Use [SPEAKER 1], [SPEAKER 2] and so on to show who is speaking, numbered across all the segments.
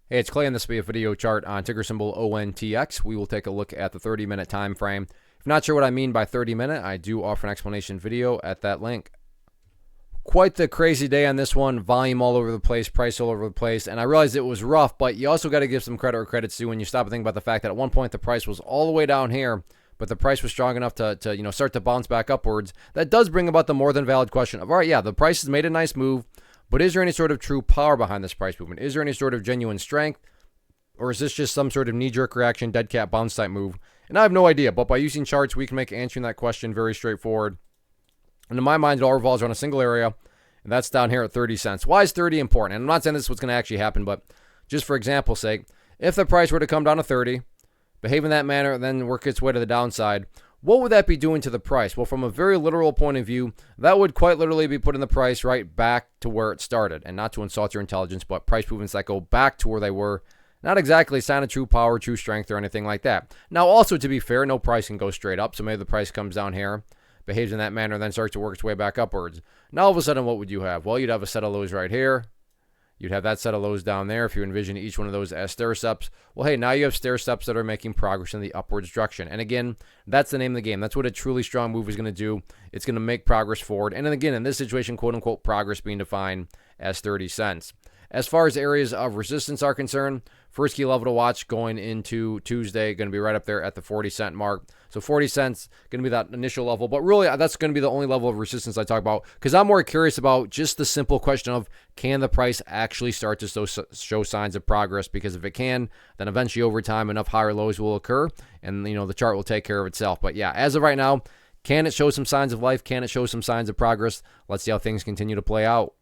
[SPEAKER 1] Hey, it's Clay, and this will be a video chart on ticker symbol ONTX. We will take a look at the 30-minute time frame. If you're not sure what I mean by 30-minute, I do offer an explanation video at that link. Quite the crazy day on this one. Volume all over the place, price all over the place, and I realized it was rough, but you also got to give some credit where credit's due when you stop and think about the fact that at one point the price was all the way down here, but the price was strong enough to start to bounce back upwards. That does bring about the more than valid question of, all right, yeah, the price has made a nice move, but is there any sort of true power behind this price movement? Is there any sort of genuine strength? Or is this just some sort of knee-jerk reaction, dead cat bounce type move? And I have no idea, but by using charts, we can make answering that question very straightforward. And in my mind, it all revolves around a single area, and that's down here at 30 cents. Why is 30 important? And I'm not saying this is what's going to actually happen, but just for example's sake, if the price were to come down to 30, behave in that manner, and then work its way to the downside, what would that be doing to the price? Well, from a very literal point of view, that would quite literally be putting the price right back to where it started. And not to insult your intelligence, but price movements that go back to where they were, not exactly a sign of true power, true strength, or anything like that. Now, also, to be fair, no price can go straight up. So maybe the price comes down here, behaves in that manner, and then starts to work its way back upwards. Now, all of a sudden, what would you have? Well, you'd have a set of lows right here. You'd have that set of lows down there if you envision each one of those as stair steps. Well, hey, now you have stair steps that are making progress in the upwards direction. And again, that's the name of the game. That's what a truly strong move is going to do. It's going to make progress forward. And then again, in this situation, quote unquote, progress being defined as 30 cents. As far as areas of resistance are concerned, first key level to watch going into Tuesday, going to be right up there at the 40-cent mark. So 40 cents going to be that initial level, but really that's going to be the only level of resistance I talk about because I'm more curious about just the simple question of can the price actually start to show signs of progress? Because if it can, then eventually over time enough higher lows will occur and the chart will take care of itself. But yeah, as of right now, can it show some signs of life? Can it show some signs of progress? Let's see how things continue to play out.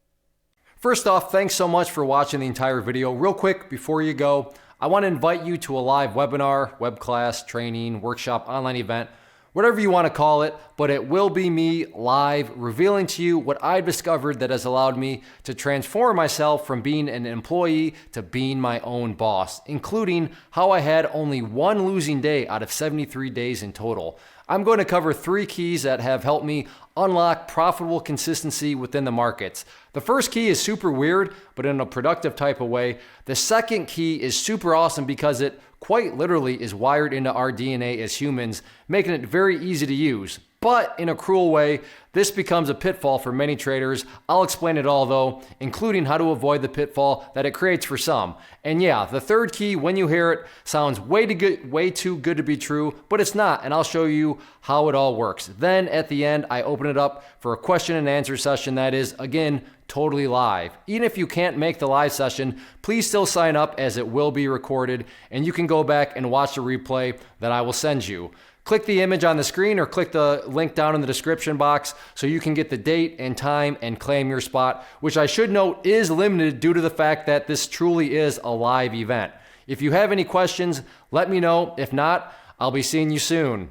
[SPEAKER 1] First off, thanks so much for watching the entire video. Real quick, before you go, I want to invite you to a live webinar, web class, training, workshop, online event, whatever you want to call it, but it will be me live revealing to you what I've discovered that has allowed me to transform myself from being an employee to being my own boss, including how I had only one losing day out of 73 days in total. I'm going to cover 3 keys that have helped me unlock profitable consistency within the markets. The first key is super weird, but in a productive type of way. The second key is super awesome because it quite literally is wired into our DNA as humans, making it very easy to use. But in a cruel way, this becomes a pitfall for many traders. I'll explain it all though, including how to avoid the pitfall that it creates for some. And yeah, the third key, when you hear it, sounds way too good to be true, but it's not, and I'll show you how it all works. Then at the end, I open it up for a question and answer session that is, again, totally live. Even if you can't make the live session, please still sign up as it will be recorded, and you can go back and watch the replay that I will send you. Click the image on the screen or click the link down in the description box so you can get the date and time and claim your spot, which I should note is limited due to the fact that this truly is a live event. If you have any questions, let me know. If not, I'll be seeing you soon.